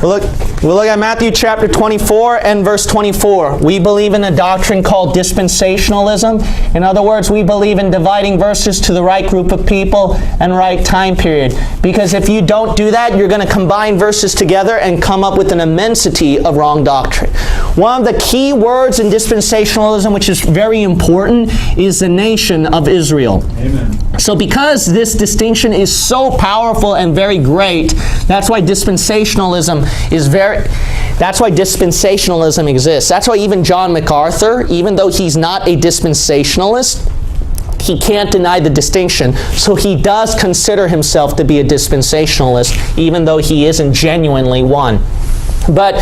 We look at Matthew chapter 24 and verse 24. We believe in a doctrine called dispensationalism. In other words, we believe in dividing verses to the right group of people and right time period. Because if you don't do that, you're going to combine verses together and come up with an immensity of wrong doctrine. One of the key words in dispensationalism, which is very important, is the nation of Israel. Amen. So because this distinction is so powerful and very great, that's why dispensationalism exists. That's why even John MacArthur, even though he's not a dispensationalist, he can't deny the distinction. So he does consider himself to be a dispensationalist, even though he isn't genuinely one. But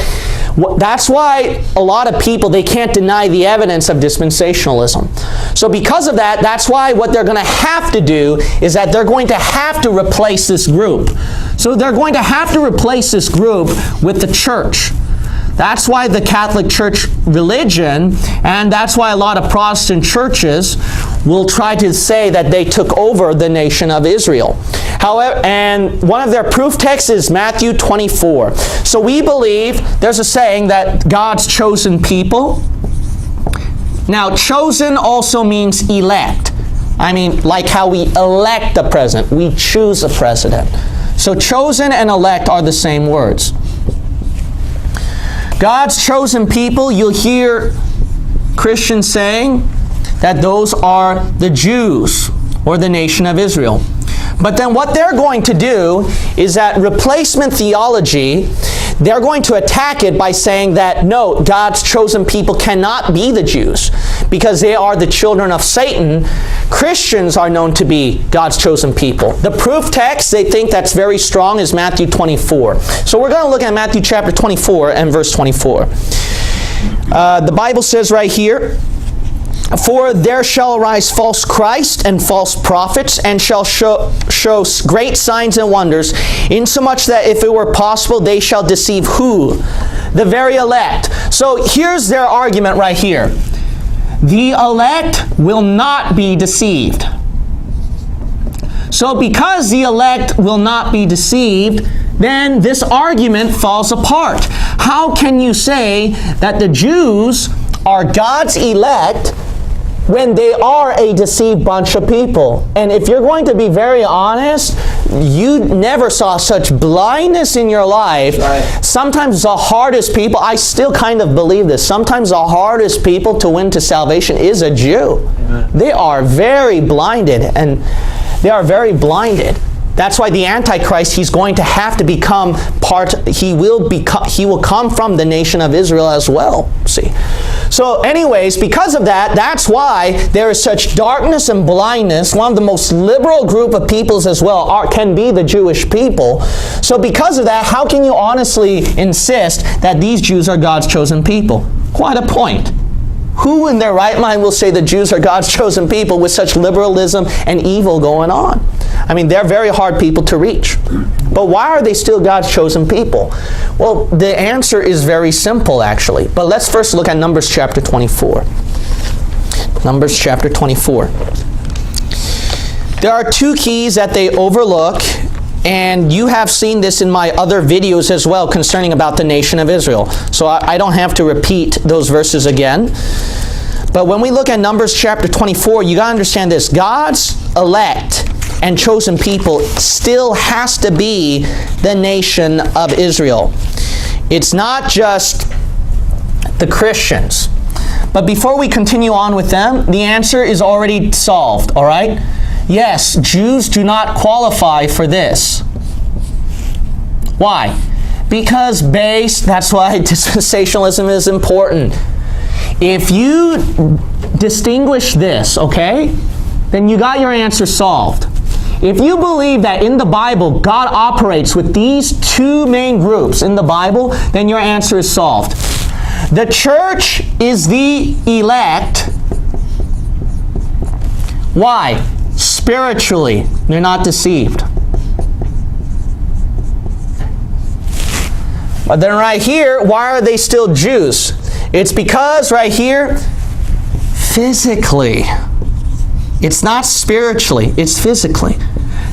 that's why a lot of people, they can't deny the evidence of dispensationalism. So because of that, that's why what they're going to have to do is that they're going to have to replace this group. So they're going to have to replace this group with the church. That's why the Catholic Church religion, and that's why a lot of Protestant churches will try to say that they took over the nation of Israel. However, and one of their proof texts is Matthew 24. So we believe, there's a saying that God's chosen people. Now, chosen also means elect. I mean, like how we elect the president, we choose a president. So chosen and elect are the same words. God's chosen people, you'll hear Christians saying that those are the Jews or the nation of Israel. But then what they're going to do is that replacement theology, they're going to attack it by saying that no, God's chosen people cannot be the Jews because they are the children of Satan. Christians are known to be God's chosen people. The proof text they think that's very strong is Matthew 24. So we're going to look at Matthew chapter 24 and verse 24. The Bible says right here, "For there shall arise false Christ and false prophets, and shall show great signs and wonders, insomuch that if it were possible, they shall deceive" who? The very elect. So here's their argument right here. The elect will not be deceived. So because the elect will not be deceived, then this argument falls apart. How can you say that the Jews are God's elect when they are a deceived bunch of people? And if you're going to be very honest, you never saw such blindness in your life. Right. Sometimes the hardest people, I still kind of believe this, sometimes the hardest people to win to salvation is a Jew. Amen. They are very blinded, and they are very blinded. That's why the Antichrist, he's going to have to become he will come from the nation of Israel as well. See? So anyways, because of that, that's why there is such darkness and blindness. One of the most liberal group of peoples as well can be the Jewish people. So because of that, how can you honestly insist that these Jews are God's chosen people? Quite a point. Who in their right mind will say the Jews are God's chosen people with such liberalism and evil going on? I mean, they're very hard people to reach. But why are they still God's chosen people? Well, the answer is very simple, actually. But let's first look at Numbers chapter 24. Numbers chapter 24. There are two keys that they overlook, and you have seen this in my other videos as well concerning about the nation of Israel. So I don't have to repeat those verses again. But when we look at Numbers chapter 24, you got to understand this. God's elect and chosen people still has to be the nation of Israel. It's not just the Christians. But before we continue on with them, the answer is already solved, all right? Yes, Jews do not qualify for this. Why? Because that's why dispensationalism is important. If you distinguish this, okay, then you got your answer solved. If you believe that in the Bible, God operates with these two main groups in the Bible, then your answer is solved. The church is the elect. Why? Spiritually, they're not deceived. But then right here, why are they still Jews? It's because right here, physically. It's not spiritually, it's physically.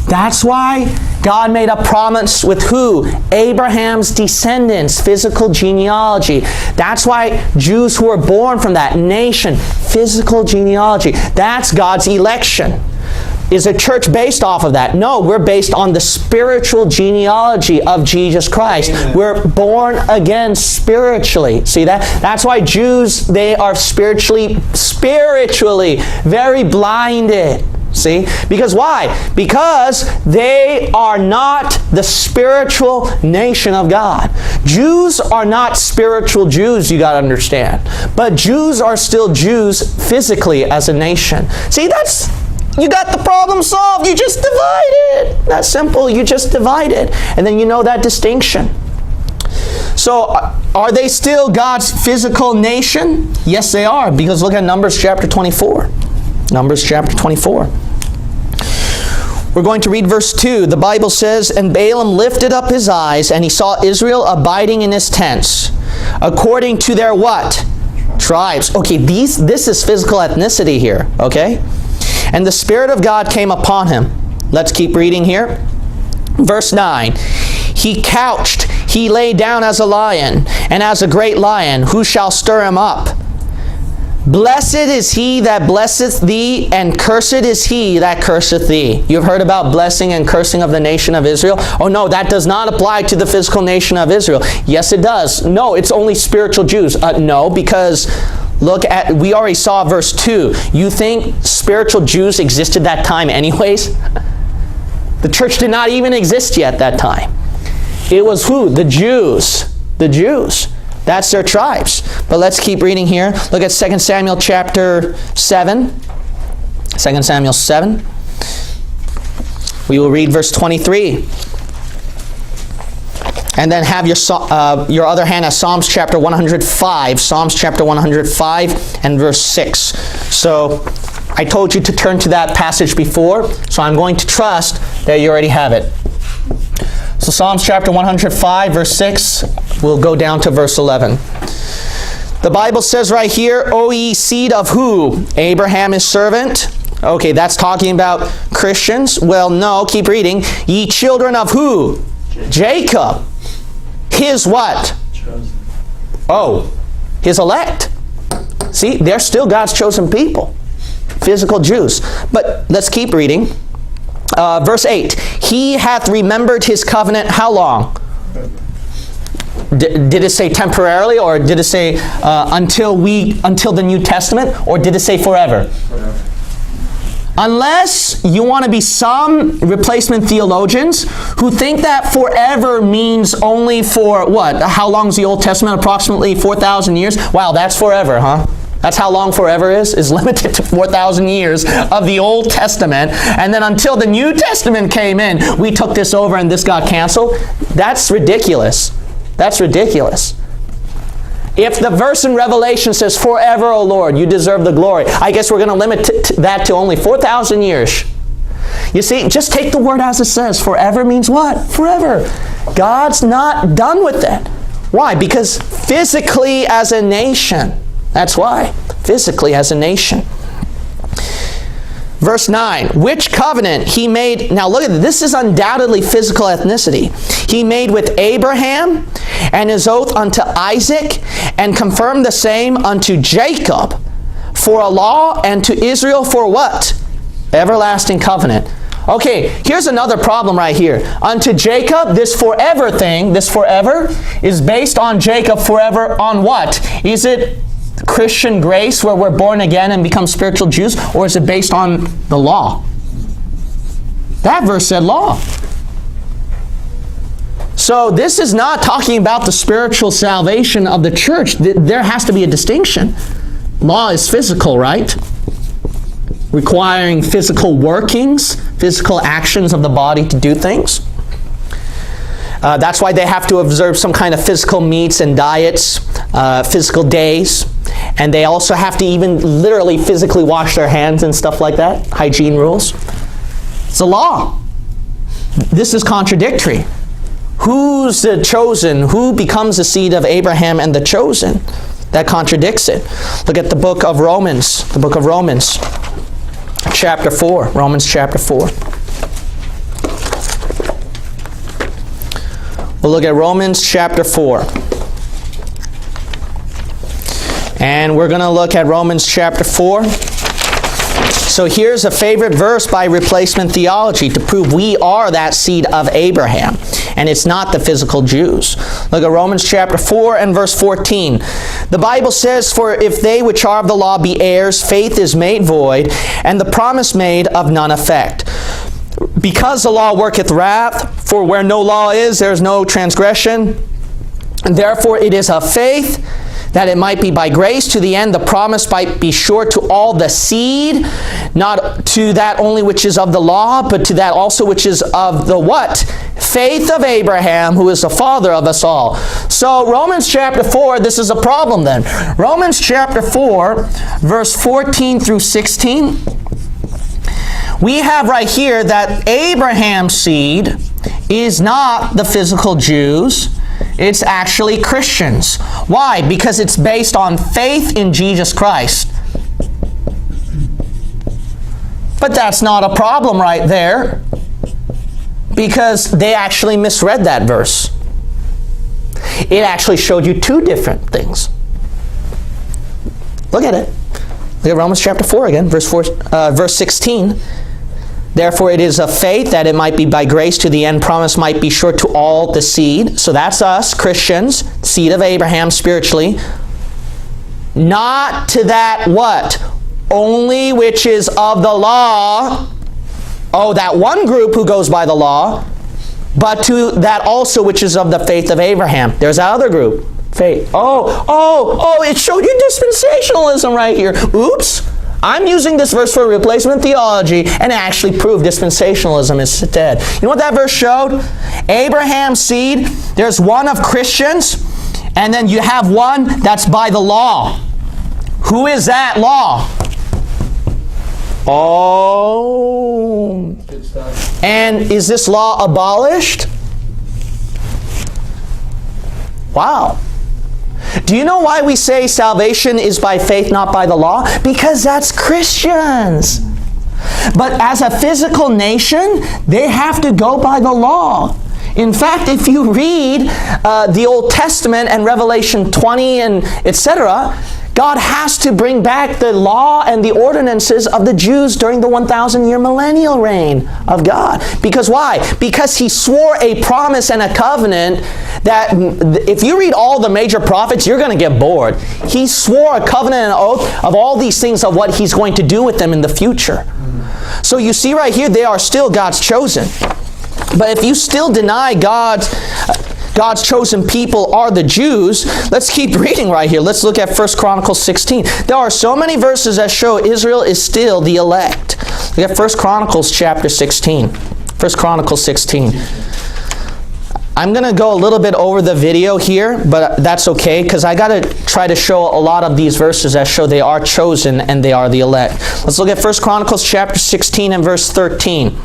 That's why God made a promise with who? Abraham's descendants, physical genealogy. That's why Jews who were born from that nation, physical genealogy. That's God's election. Is a church based off of that? No, we're based on the spiritual genealogy of Jesus Christ. Amen. We're born again spiritually. See that? That's why Jews, they are spiritually very blinded. See? Because why? Because they are not the spiritual nation of God. Jews are not spiritual Jews, you got to understand. But Jews are still Jews physically as a nation. See, you got the problem solved. You just divide it. That's simple. You just divide it. And then you know that distinction. So, are they still God's physical nation? Yes, they are. Because look at Numbers chapter 24. Numbers chapter 24. We're going to read verse 2. The Bible says, "And Balaam lifted up his eyes, and he saw Israel abiding in his tents, according to their" what? Tribes. Okay, this is physical ethnicity here. Okay? "And the Spirit of God came upon him." Let's keep reading here. Verse 9. "He couched, he lay down as a lion, and as a great lion, who shall stir him up? Blessed is he that blesseth thee, and cursed is he that curseth thee." You've heard about blessing and cursing of the nation of Israel? Oh no, that does not apply to the physical nation of Israel. Yes, it does. No, it's only spiritual Jews. No, because we already saw verse 2. You think spiritual Jews existed that time anyways? The church did not even exist yet that time. It was who? The Jews. The Jews. That's their tribes. But let's keep reading here. Look at 2 Samuel chapter 7. 2 Samuel 7. We will read verse 23. And then have your other hand as Psalms chapter 105. Psalms chapter 105 and verse 6. So I told you to turn to that passage before, so I'm going to trust that you already have it. So Psalms chapter 105 verse 6, we'll go down to verse 11. The Bible says right here, "O ye seed of" who? Abraham his servant. Okay, that's talking about Christians. Well, no, keep reading. "Ye children of" who? Jacob. His what? Chosen. Oh, his elect. See, they're still God's chosen people. Physical Jews. But let's keep reading. Verse 8. "He hath remembered his covenant" how long? Did it say temporarily, or did it say until the New Testament, or did it say forever? Forever. Unless you want to be some replacement theologians who think that forever means only for what? How long is the Old Testament? Approximately 4,000 years? Wow, that's forever, huh? That's how long forever is limited to 4,000 years of the Old Testament. And then until the New Testament came in, we took this over and this got canceled. That's ridiculous. That's ridiculous. If the verse in Revelation says, "Forever, O Lord, you deserve the glory," I guess we're going to limit that to only 4,000 years. You see, just take the word as it says. Forever means what? Forever. God's not done with it. Why? Because physically as a nation. That's why. Physically as a nation. Verse 9, "Which covenant he made," now look at this, this is undoubtedly physical ethnicity. "He made with Abraham, and his oath unto Isaac, and confirmed the same unto Jacob, for a law, and to Israel for" what? Everlasting covenant. Okay, here's another problem right here. Unto Jacob, this forever thing, this forever, is based on Jacob forever on what? Is it Christian grace where we're born again and become spiritual Jews, or is it based on the law? That verse said law. So this is not talking about the spiritual salvation of the church. There has to be a distinction. Law is physical, right? Requiring physical workings, physical actions of the body to do things. That's why they have to observe some kind of physical meats and diets, physical days. And they also have to even literally physically wash their hands and stuff like that. Hygiene rules. It's a law. This is contradictory. Who's the chosen? Who becomes the seed of Abraham and the chosen? That contradicts it. Look at the book of Romans. The book of Romans. Chapter 4. Romans chapter 4. We'll look at Romans chapter 4. And we're going to look at Romans chapter 4. So here's a favorite verse by replacement theology to prove we are that seed of Abraham. And it's not the physical Jews. Look at Romans chapter 4 and verse 14. The Bible says, "For if they which are of the law be heirs, faith is made void, and the promise made of none effect. Because the law worketh wrath, for where no law is, there is no transgression. And therefore it is of faith, that it might be by grace to the end the promise might be sure to all the seed, not to that only which is of the law, but to that also which is of the what? Faith of Abraham, who is the father of us all." So Romans chapter 4, this is a problem then. Romans chapter 4, verse 14 through 16. We have right here that Abraham's seed is not the physical Jews. It's actually Christians. Why? Because it's based on faith in Jesus Christ. But that's not a problem right there, because they actually misread that verse. It actually showed you two different things. Look at it. Look at Romans chapter 4 again, verse 16. "Therefore it is of faith, that it might be by grace to the end promise might be sure to all the seed." So that's us, Christians, seed of Abraham spiritually. "Not to that what? Only which is of the law." Oh, that one group who goes by the law. "But to that also which is of the faith of Abraham." There's that other group. Faith. Oh, it showed you dispensationalism right here. Oops. I'm using this verse for replacement theology and actually prove dispensationalism is dead. You know what that verse showed? Abraham's seed, there's one of Christians, and then you have one that's by the law. Who is that law? Oh. And is this law abolished? Wow. Do you know why we say salvation is by faith, not by the law? Because that's Christians. But as a physical nation, they have to go by the law. In fact, if you read the Old Testament and Revelation 20 and etc., God has to bring back the law and the ordinances of the Jews during the 1,000-year millennial reign of God. Because why? Because He swore a promise and a covenant that, if you read all the major prophets, you're going to get bored. He swore a covenant and an oath of all these things of what He's going to do with them in the future. So you see right here, they are still God's chosen. But if you still deny God's chosen people are the Jews, let's keep reading right here. Let's look at 1 Chronicles 16. There are so many verses that show Israel is still the elect. Look at 1 Chronicles chapter 16. 1 Chronicles 16. I'm going to go a little bit over the video here, but that's okay, because I got to try to show a lot of these verses that show they are chosen and they are the elect. Let's look at 1 Chronicles chapter 16 and verse 13.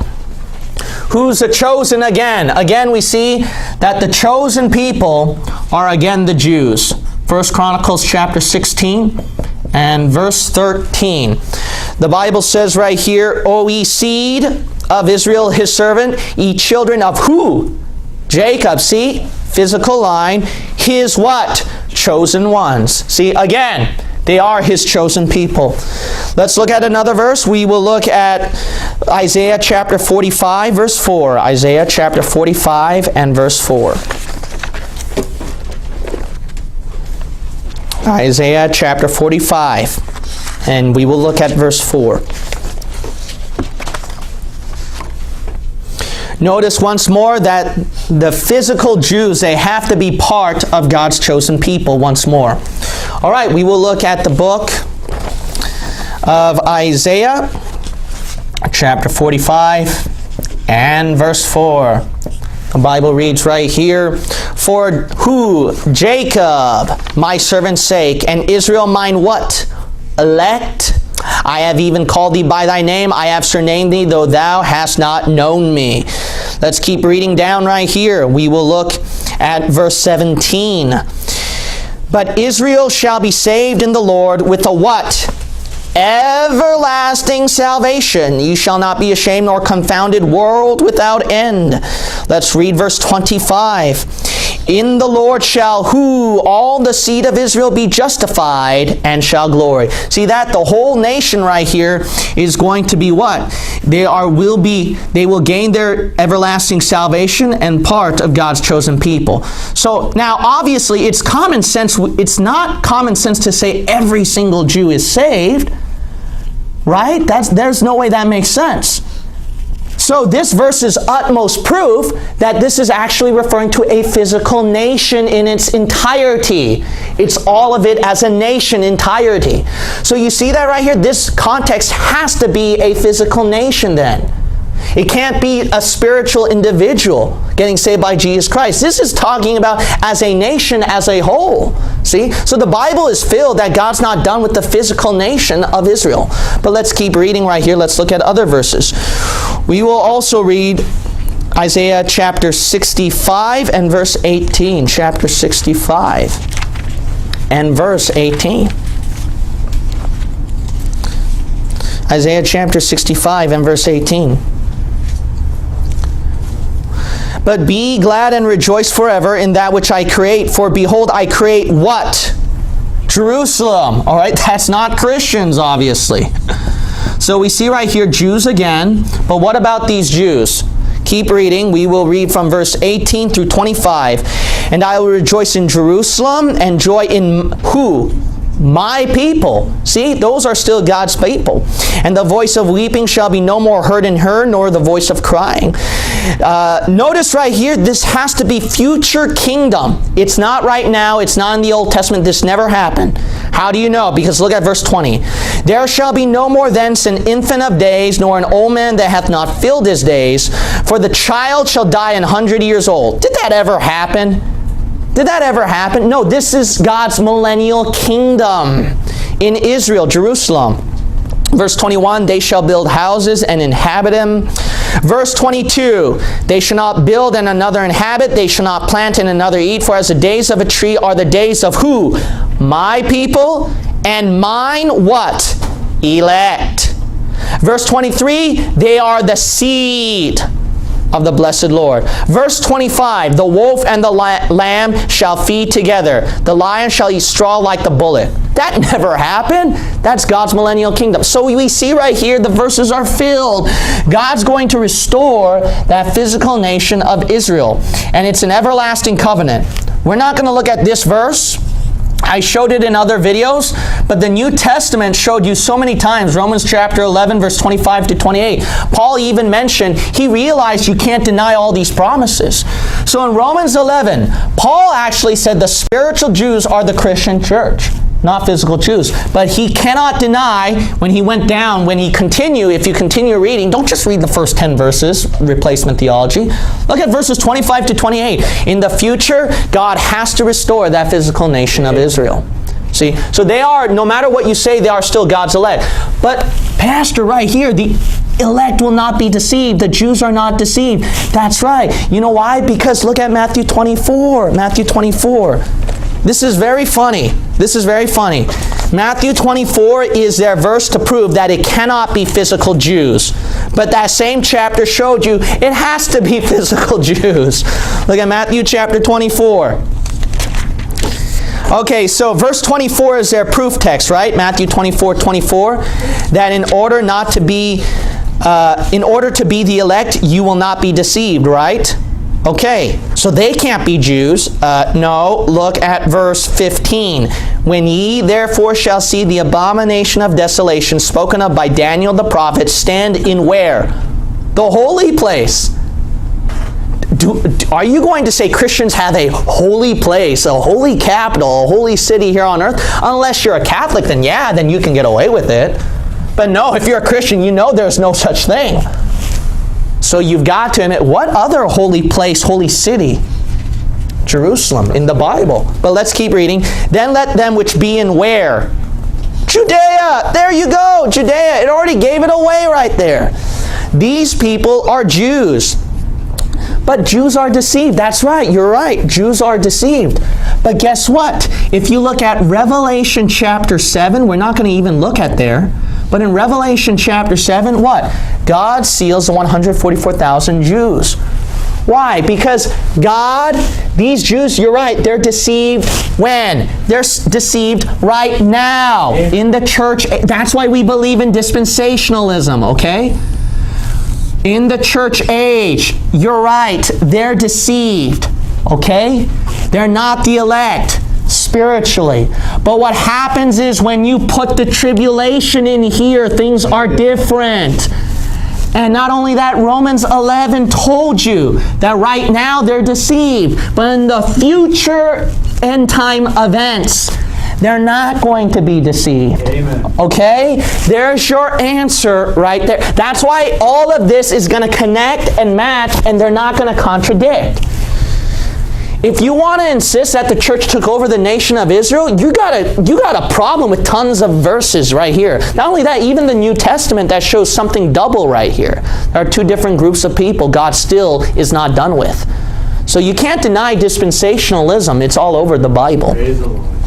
Who's the chosen again? Again, we see that the chosen people are again the Jews. 1 Chronicles chapter 16 and verse 13. The Bible says right here, "O ye seed of Israel, his servant, ye children of" who? Jacob. See? Physical line. His what? Chosen ones. See? Again, they are His chosen people. Let's look at another verse. We will look at Isaiah chapter 45, verse 4. Isaiah chapter 45 and verse 4. Isaiah chapter 45. And we will look at verse 4. Notice once more that the physical Jews, they have to be part of God's chosen people once more. All right, we will look at the book of Isaiah, chapter 45 and verse 4. The Bible reads right here, "For who? Jacob, my servant's sake, and Israel mine what? Elect. I have even called thee by thy name. I have surnamed thee, though thou hast not known me." Let's keep reading down right here. We will look at verse 17. "But Israel shall be saved in the Lord with a what? everlasting salvation. You shall not be ashamed nor confounded, world without end. Let's read verse 25. In the Lord shall who? All the seed of Israel be justified and shall glory. See that? The whole nation right here is going to be what? They will gain their everlasting salvation and part of God's chosen people. So now obviously it's common sense. It's not common sense to say every single Jew is saved. Right? There's no way that makes sense. So this verse is utmost proof that this is actually referring to a physical nation in its entirety. It's all of it as a nation entirety. So you see that right here? This context has to be a physical nation then. It can't be a spiritual individual getting saved by Jesus Christ. This is talking about as a nation as a whole. See? So the Bible is filled that God's not done with the physical nation of Israel. But let's keep reading right here. Let's look at other verses. We will also read Isaiah chapter 65 and verse 18. Chapter 65 and verse 18. Isaiah chapter 65 and verse 18. But be glad and rejoice forever in that which I create. For behold, I create what? Jerusalem. All right, that's not Christians, obviously. So we see right here Jews again. But what about these Jews? Keep reading. We will read from verse 18 through 25. And I will rejoice in Jerusalem and joy in who? My people. See, those are still God's people. And the voice of weeping shall be no more heard in her, nor the voice of crying. Notice right here, this has to be future kingdom. It's not right now. It's not in the Old Testament. This never happened. How do you know? Because look at verse 20. There shall be no more thence an infant of days, nor an old man that hath not filled his days. For the child shall die 100 years old. Did that ever happen? Did that ever happen? No, this is God's millennial kingdom in Israel, Jerusalem. Verse 21, they shall build houses and inhabit them. Verse 22, they shall not build and another inhabit. They shall not plant and another eat. For as the days of a tree are the days of who? My people, and mine what? Elect. Verse 23, they are the seed of the blessed Lord. Verse 25, the wolf and the lamb shall feed together. The lion shall eat straw like the bullock. That never happened. That's God's millennial kingdom. So we see right here the verses are filled. God's going to restore that physical nation of Israel. And it's an everlasting covenant. We're not going to look at this verse. I showed it in other videos, but the New Testament showed you so many times, Romans chapter 11, verse 25 to 28. Paul even mentioned, he realized you can't deny all these promises. So in Romans 11, Paul actually said the spiritual Jews are the Christian church, not physical Jews. But he cannot deny when he went down, if you continue reading, don't just read the first 10 verses, replacement theology. Look at verses 25 to 28. In the future, God has to restore that physical nation of Israel. See, so they are, no matter what you say, they are still God's elect. But Pastor, right here, the elect will not be deceived. The Jews are not deceived. That's right. You know why? Because look at Matthew 24. Matthew 24. This is very funny. This is very funny. Matthew 24 is their verse to prove that it cannot be physical Jews. But that same chapter showed you it has to be physical Jews. Look at Matthew chapter 24. Okay, so verse 24 is their proof text, right? Matthew 24:24. That in order to be the elect, you will not be deceived, right? Okay, so they can't be Jews. No, look at verse 15. When ye therefore shall see the abomination of desolation spoken of by Daniel the prophet stand in where? The holy place. Are you going to say Christians have a holy place, a holy capital, a holy city here on earth? Unless you're a Catholic, then yeah, then you can get away with it. But no, if you're a Christian, you know there's no such thing. So you've got to admit, what other holy place, holy city? Jerusalem in the Bible. But let's keep reading. Then let them which be in where? Judea. There you go, Judea. It already gave it away right there. These people are Jews. But Jews are deceived. That's right. You're right. Jews are deceived. But guess what? If you look at Revelation chapter 7, we're not going to even look at there. But in Revelation chapter 7, what? God seals the 144,000 Jews. Why? Because God, these Jews, you're right, they're deceived when? They're deceived right now in the church. That's why we believe in dispensationalism, okay? In the church age, you're right, they're deceived, okay? They're not the elect spiritually. But what happens is when you put the tribulation in here, things are different. And not only that, Romans 11 told you that right now they're deceived. But in the future end time events, they're not going to be deceived. Amen. Okay? There's your answer right there. That's why all of this is going to connect and match, and they're not going to contradict. If you want to insist that the church took over the nation of Israel, you got a problem with tons of verses right here. Not only that, even the New Testament that shows something double right here. There are two different groups of people God still is not done with. So you can't deny dispensationalism. It's all over the Bible. Praise the Lord.